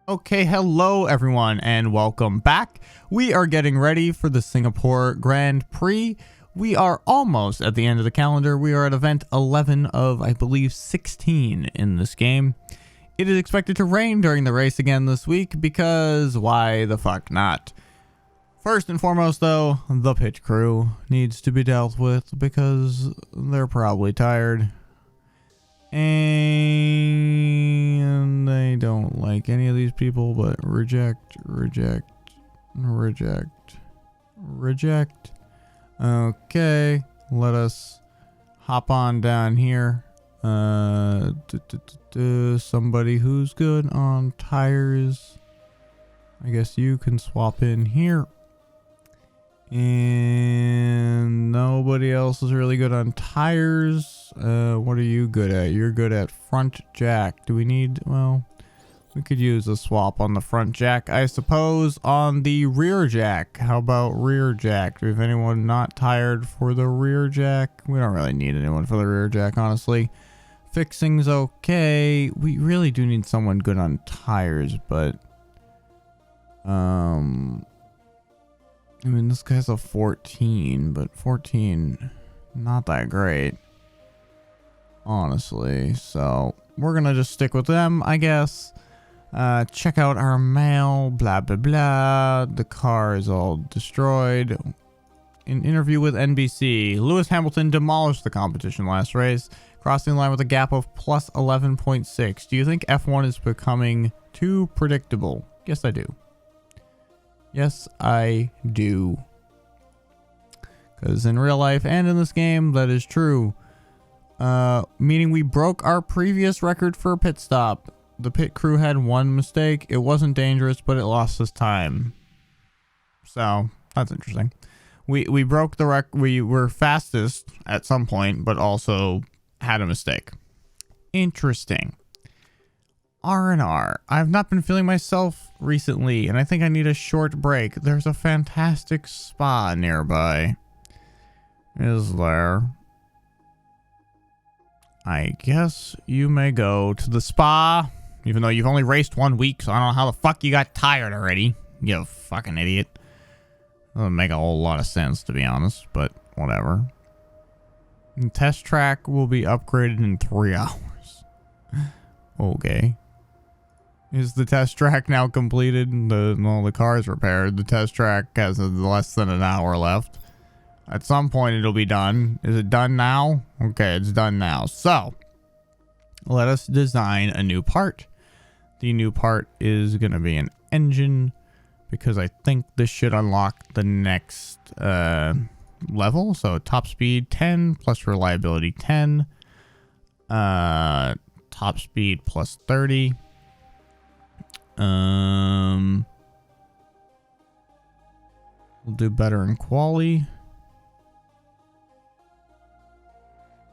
Okay, hello everyone and welcome back. We are getting ready for the Singapore Grand Prix. We are almost at the end of the calendar. We are at event 11 of, I believe, 16 in this game. It is expected to rain during the race again this week because why the fuck not? First and foremost though, the pit crew needs to be dealt with because they're probably tired. And they don't like any of these people, but reject. Okay, let us hop on down here. Somebody who's good on tires. I guess you can swap in here. And nobody else is really good on tires. What are you good at? You're good at front jack. Do we need, well, we could use a swap on the front jack, I suppose. On the rear jack, how about rear jack? Do we have anyone not tired for the rear jack? We don't really need anyone for the rear jack, honestly. Fixing's okay. We really do need someone good on tires, but I mean, this guy's a 14, but 14, not that great, honestly. So we're gonna just stick with them, I guess. Check out our mail, blah, blah, blah. The car is all destroyed. An interview with NBC. Lewis Hamilton demolished the competition last race, crossing the line with a gap of plus 11.6. Do you think F1 is becoming too predictable? Yes, I do. Yes, I do. Because in real life and in this game, that is true. Meaning we broke our previous record for a pit stop. The pit crew had one mistake. It wasn't dangerous, but it lost us time. So, that's interesting. We broke the record. We were fastest at some point, but also had a mistake. Interesting. R&R. I've not been feeling myself recently, and I think I need a short break. There's a fantastic spa nearby. Is there? I guess you may go to the spa, even though you've only raced 1 week, so I don't know how the fuck you got tired already. You fucking idiot. Doesn't make a whole lot of sense, to be honest, but whatever. The test track will be upgraded in 3 hours. Okay. Is the test track now completed? The car is repaired. The test track has less than an hour left. At some point it'll be done. Is it done now? Okay, it's done now. So, let us design a new part. The new part is going to be an engine, because I think this should unlock the next level. So, top speed 10 plus reliability 10. Top speed plus 30. We'll do better in quali.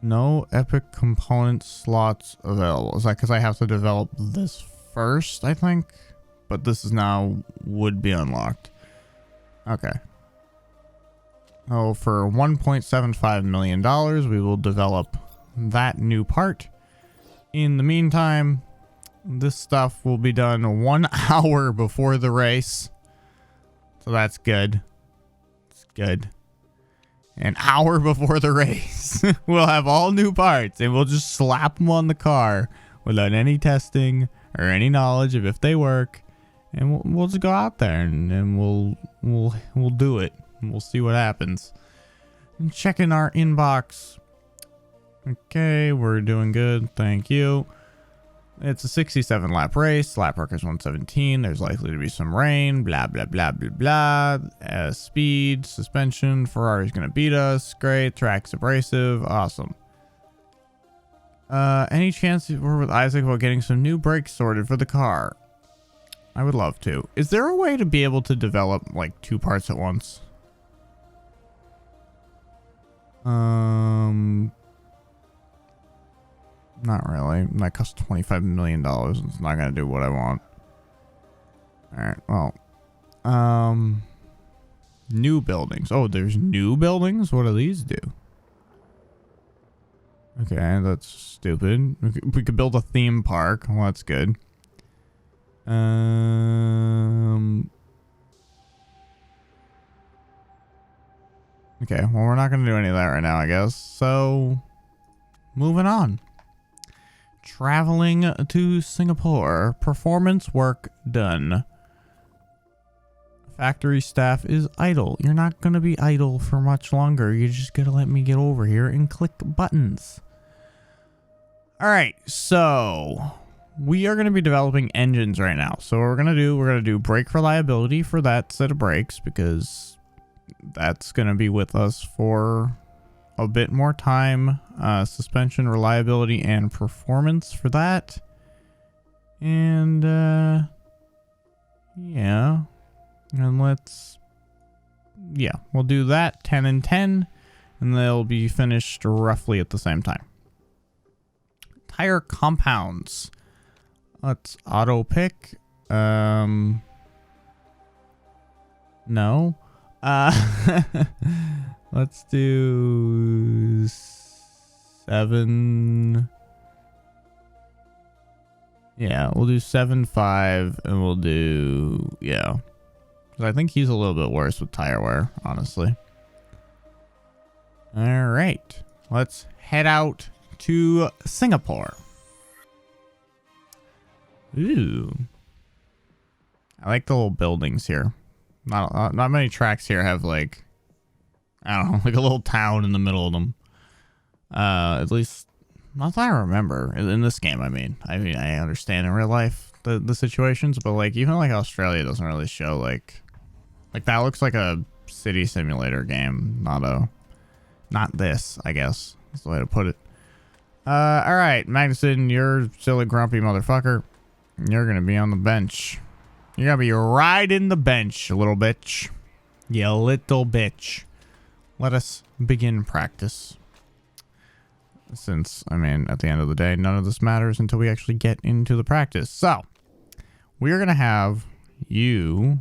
No epic component slots available. Is that because I have to develop this first, I think? But this is now would be unlocked. Okay. Oh, for $1.75 million, we will develop that new part. In the meantime, this stuff will be done 1 hour before the race. So that's good. It's good. An hour before the race. We'll have all new parts and we'll just slap them on the car without any testing or any knowledge of if they work. And we'll just go out there and we'll do it. And we'll see what happens. And checking our inbox. Okay, we're doing good. Thank you. It's a 67 lap race. Lap record is 117. There's likely to be some rain. Blah, blah, blah, blah, blah. Speed, suspension. Ferrari's going to beat us. Great. Track's abrasive. Awesome. Any chance we're with Isaac about getting some new brakes sorted for the car? I would love to. Is there a way to be able to develop like 2 parts at once? Not really. That costs $25 million. It's not going to do what I want. Alright, well. New buildings. Oh, there's new buildings? What do these do? Okay, that's stupid. We could build a theme park. Well, that's good. Okay, well, we're not going to do any of that right now, I guess. So, moving on. Traveling to Singapore. Performance work done. Factory staff is idle. You're not going to be idle for much longer. You just got to let me get over here and click buttons. All right, so we are going to be developing engines right now. So what we're going to do brake reliability for that set of brakes, because that's going to be with us for a bit more time. Suspension reliability and performance for that. And yeah. And we'll do that 10 and 10, and they'll be finished roughly at the same time. Tire compounds. Let's auto pick. No. Let's do 7. Yeah, we'll do 7.5, and we'll do, yeah. I think he's a little bit worse with tire wear, honestly. All right, let's head out to Singapore. Ooh, I like the little buildings here. Not many tracks here have, like, I don't know, like a little town in the middle of them. At least not that I remember in this game. I mean, I understand in real life the situations, but like even like Australia doesn't really show like that looks like a city simulator game, not this, I guess. That's the way to put it. All right, Magnuson, you're still a grumpy motherfucker. You're gonna be on the bench. You're gonna be riding the bench, little bitch. You little bitch. Let us begin practice. Since, I mean, at the end of the day, none of this matters until we actually get into the practice. So, we're gonna have you.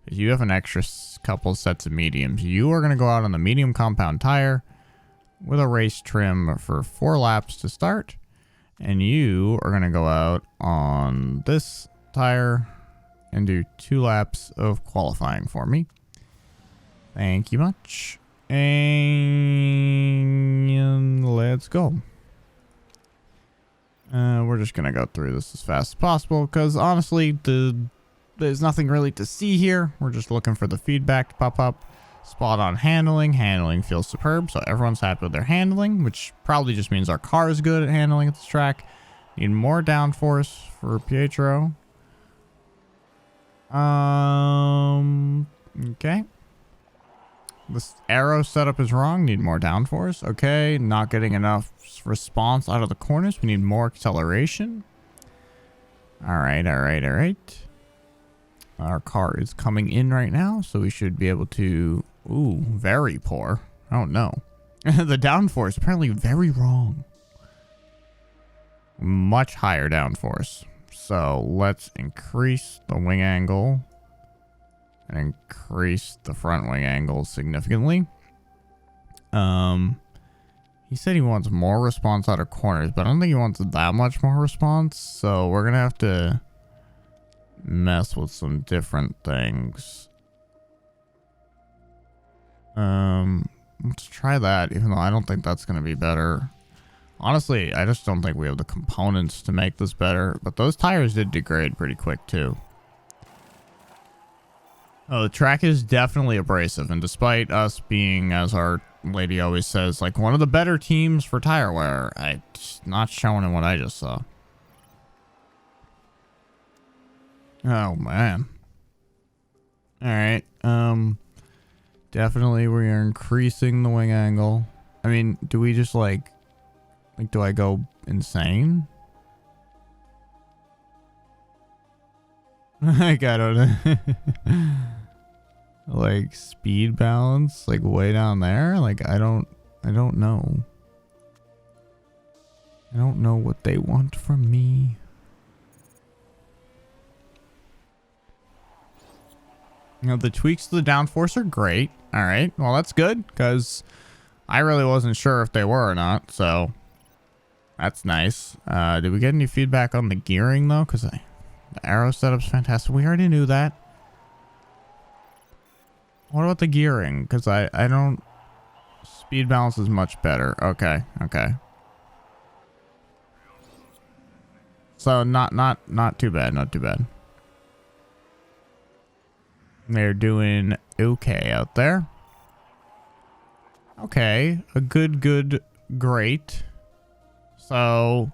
You have an extra couple sets of mediums. You are going to go out on the medium compound tire with a race trim for 4 laps to start. And you are going to go out on this tire and do 2 laps of qualifying for me. Thank you much. And let's go. We're just going to go through this as fast as possible because honestly, there's nothing really to see here. We're just looking for the feedback to pop up. Spot on handling. Handling feels superb, so everyone's happy with their handling, which probably just means our car is good at handling at this track. Need more downforce for Pietro. Okay. This arrow setup is wrong. Need more downforce. Okay, not getting enough response out of the corners. We need more acceleration. All right. Our car is coming in right now, so we should be able to... Ooh, very poor. Oh, no. The downforce, apparently very wrong. Much higher downforce. So, let's increase the wing angle. And increase the front wing angle significantly. He said he wants more response out of corners, but I don't think he wants that much more response. So, we're going to have to mess with some different things. Let's try that, even though I don't think that's going to be better. Honestly, I just don't think we have the components to make this better, but those tires did degrade pretty quick too. Oh, the track is definitely abrasive, and despite us being, as our lady always says, like one of the better teams for tire wear, it's not showing in what I just saw. Oh, man. Alright, definitely we are increasing the wing angle. I mean, do we just like, do I go insane? Like, I don't know. Like, speed balance, like way down there? Like, I don't know. I don't know what they want from me. You know, the tweaks to the downforce are great. All right. Well, that's good because I really wasn't sure if they were or not. So that's nice. Did we get any feedback on the gearing though? Because The arrow setup's fantastic. We already knew that. What about the gearing? Because I don't... Speed balance is much better. Okay, okay. So not too bad, not too bad. They're doing okay out there. Okay, a good, great. So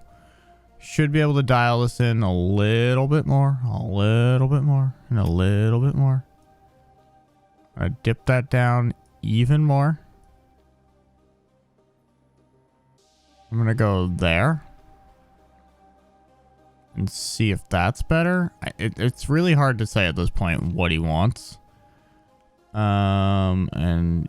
should be able to dial this in a little bit more, and a little bit more. I dip that down even more. I'm gonna go there and see if that's better. It's really hard to say at this point what he wants. And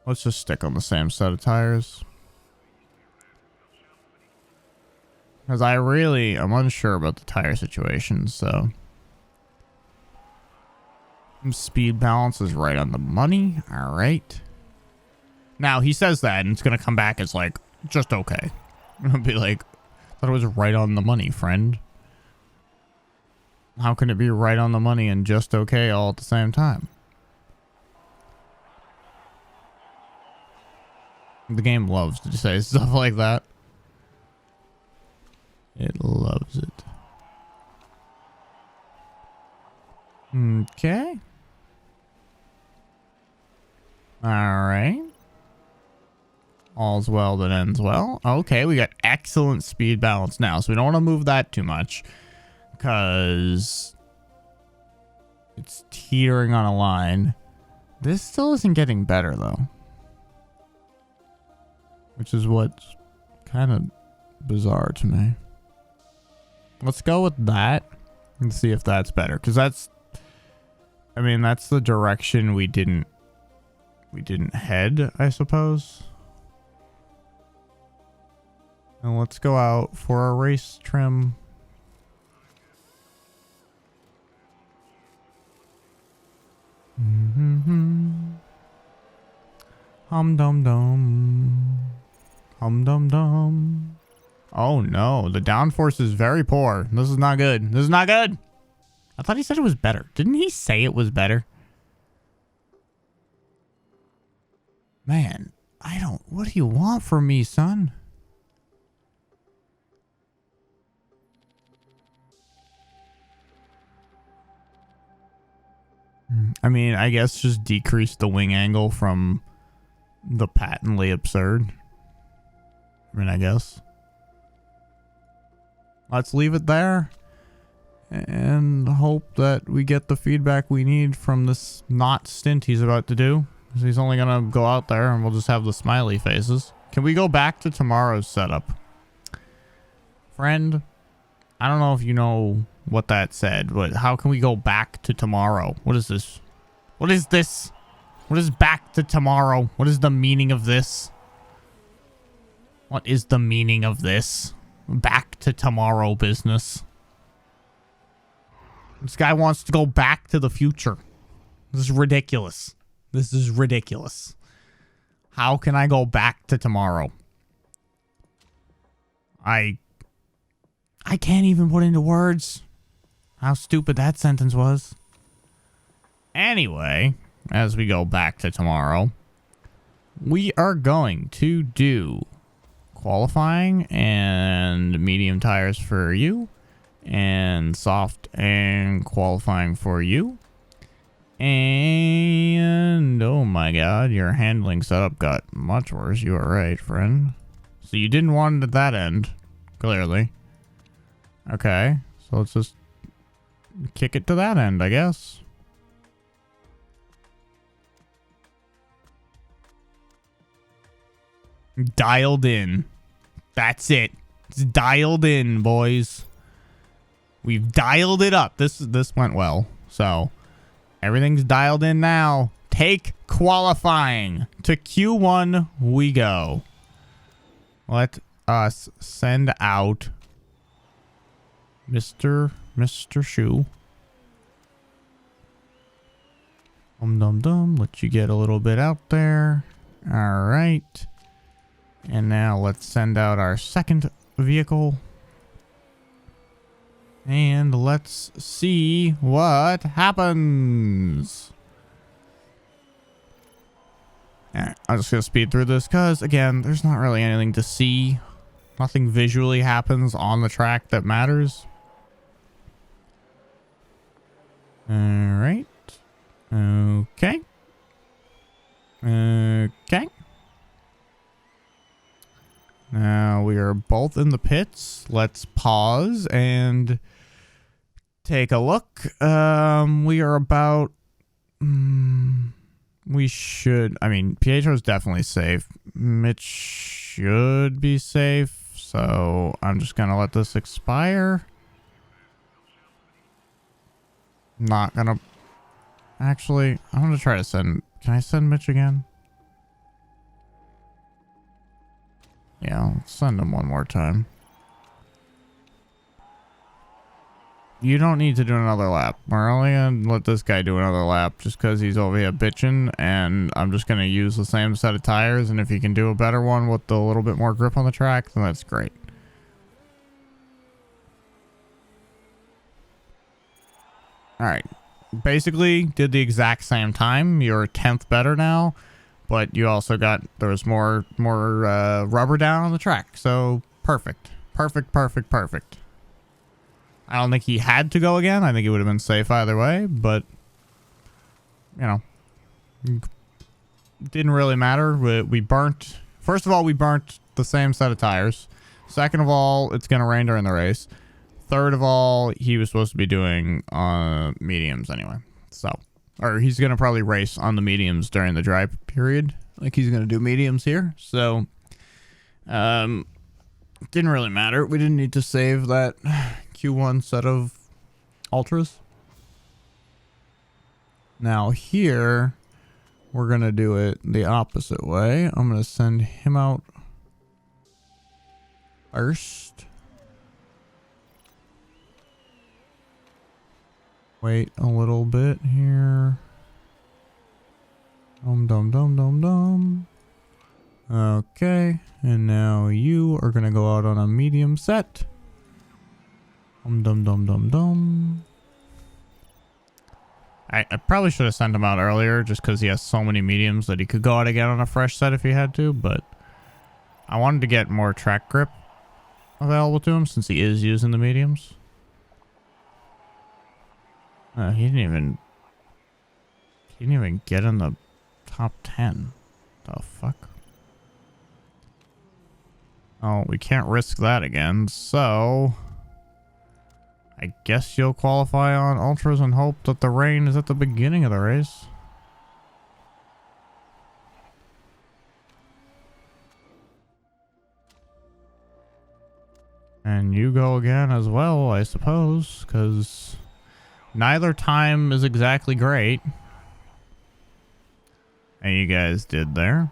let's just stick on the same set of tires. Because I'm unsure about the tire situation, so. Speed balance is right on the money. All right. Now, he says that, and it's going to come back as, like, just okay. It'll be like, I thought it was right on the money, friend. How can it be right on the money and just okay all at the same time? The game loves to say stuff like that. It loves it. Okay. All right. All's well that ends well. Okay, we got excellent speed balance now, so we don't want to move that too much because it's teetering on a line. This still isn't getting better, though, which is what's kind of bizarre to me. Let's go with that and see if that's better, because that's the direction we didn't head, I suppose. And let's go out for a race trim. Hum dum dum. Hum dum dum. Oh no, the downforce is very poor. This is not good. This is not good. I thought he said it was better. Didn't he say it was better? Man, what do you want from me, son? I mean, I guess just decrease the wing angle from the patently absurd. I mean, I guess. Let's leave it there and hope that we get the feedback we need from this not stint he's about to do. He's only gonna go out there and we'll just have the smiley faces. Can we go back to tomorrow's setup? Friend, I don't know if you know what that said, but how can we go back to tomorrow? What is this? What is this? What is back to tomorrow? What is the meaning of this? What is the meaning of this? Back to tomorrow business. This guy wants to go back to the future. This is ridiculous. This is ridiculous. How can I go back to tomorrow? I can't even put into words how stupid that sentence was. Anyway, as we go back to tomorrow, we are going to do qualifying and medium tires for you, and soft and qualifying for you. And oh my god, your handling setup got much worse. You are right, friend. So you didn't want it at that end, clearly. Okay, so let's just kick it to that end, I guess. Dialed in. That's it. It's dialed in, boys. We've dialed it up. This went well. So everything's dialed in now. Take qualifying. To Q1 we go. Let us send out Mr. Shoe. Dum dum dum. Let you get a little bit out there. All right. And now let's send out our second vehicle. And let's see what happens. Alright, I'm just gonna speed through this because, again, there's not really anything to see. Nothing visually happens on the track that matters. Alright. Okay. Okay. Now we are both in the pits. Let's pause and take a look. We are about... we should... I mean, Pietro's definitely safe. Mitch should be safe. So I'm just going to let this expire. Not going to... Actually, I'm going to try to send... Can I send Mitch again? Yeah, let's send him one more time. You don't need to do another lap. We're only going to let this guy do another lap just because he's over here bitching, and I'm just going to use the same set of tires, and if he can do a better one with a little bit more grip on the track, then that's great. Alright. Basically, did the exact same time. You're 10th better now. But you also got, there was more rubber down on the track. So, perfect. Perfect, perfect, perfect. I don't think he had to go again. I think he would have been safe either way. But, you know, didn't really matter. We burnt, first of all, we burnt the same set of tires. Second of all, it's going to rain during the race. Third of all, he was supposed to be doing mediums anyway. So... Or he's going to probably race on the mediums during the dry period. Like he's going to do mediums here. So, didn't really matter. We didn't need to save that Q1 set of Ultras. Now here, we're going to do it the opposite way. I'm going to send him out first. Wait a little bit here. Dum. Okay, and now you are gonna go out on a medium set. Dum. I probably should have sent him out earlier just because he has so many mediums that he could go out again on a fresh set if he had to, but I wanted to get more track grip available to him since he is using the mediums. He didn't even get in the top 10. The fuck? Oh, we can't risk that again, so I guess you'll qualify on Ultras and hope that the rain is at the beginning of the race. And you go again as well, I suppose, because neither time is exactly great. And you guys did there.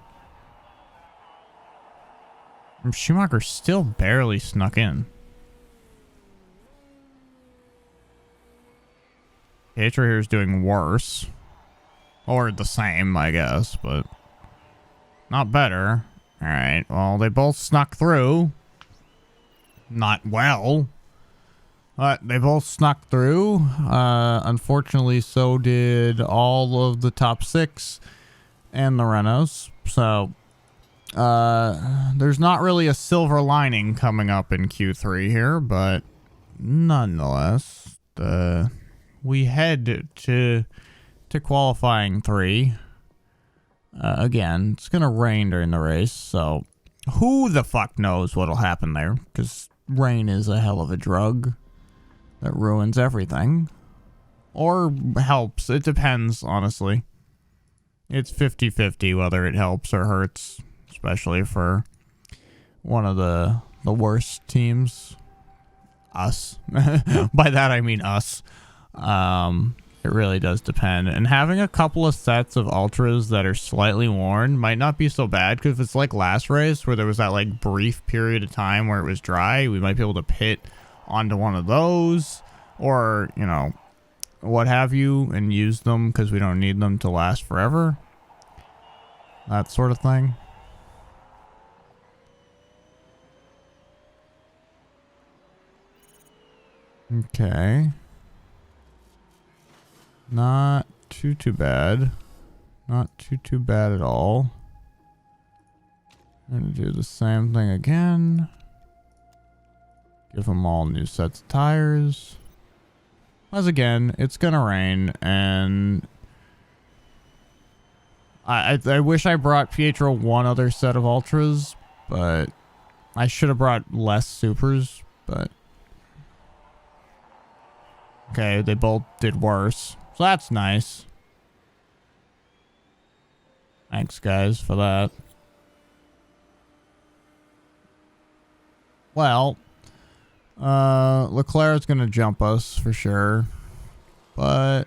Schumacher still barely snuck in. Pietro here is doing worse. Or the same, I guess, but not better. Alright, well, they both snuck through. Not well. But they both snuck through. Unfortunately, so did all of the top 6 and the Renaults. So, there's not really a silver lining coming up in Q3 here, but nonetheless, we head to qualifying 3. Again, it's going to rain during the race, so who the fuck knows what'll happen there, because rain is a hell of a drug that ruins everything. Or helps. It depends, honestly. It's 50-50 whether it helps or hurts, especially for one of the worst teams. Us. By that I mean us. It really does depend. And having a couple of sets of Ultras that are slightly worn might not be so bad, because if it's like last race where there was that like brief period of time where it was dry, we might be able to pit onto one of those, or, you know, what have you, and use them because we don't need them to last forever. That sort of thing. Okay. Not too bad. Not too bad at all. I'm gonna do the same thing again. Give them all new sets of tires. As again, it's gonna rain, and I wish I brought Pietro one other set of ultras, but I should have brought less supers, but okay, they both did worse, so that's nice. Thanks guys for that. Well, Leclerc's gonna jump us for sure, but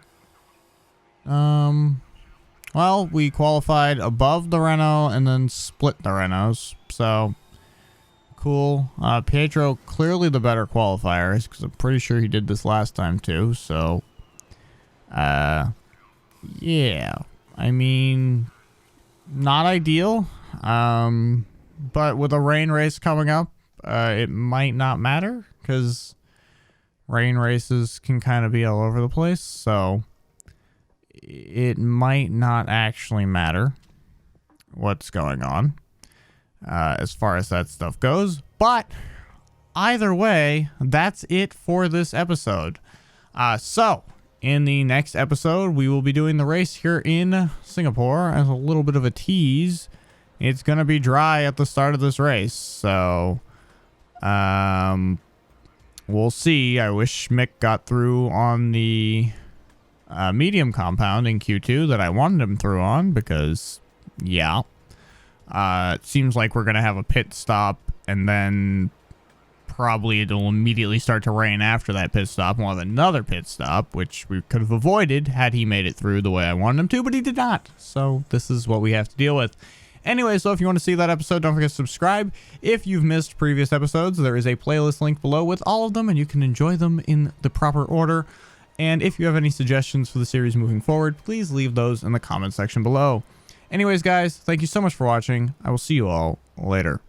well, we qualified above the Renault and then split the Renaults, so cool. Pietro clearly the better qualifier, because I'm pretty sure he did this last time too, so yeah, I mean, not ideal, but with a rain race coming up, it might not matter, because rain races can kind of be all over the place, so it might not actually matter what's going on as far as that stuff goes. But either way, that's it for this episode. So in the next episode, we will be doing the race here in Singapore. As a little bit of a tease, it's going to be dry at the start of this race, so we'll see. I wish Mick got through on the medium compound in Q2 that I wanted him through on, because yeah, it seems like we're gonna have a pit stop, and then probably it'll immediately start to rain after that pit stop. We'll have another pit stop, which we could have avoided had he made it through the way I wanted him to, but he did not, so this is what we have to deal with. Anyway, so if you want to see that episode, don't forget to subscribe. If you've missed previous episodes, there is a playlist link below with all of them, and you can enjoy them in the proper order. And if you have any suggestions for the series moving forward, please leave those in the comment section below. Anyways, guys, thank you so much for watching. I will see you all later.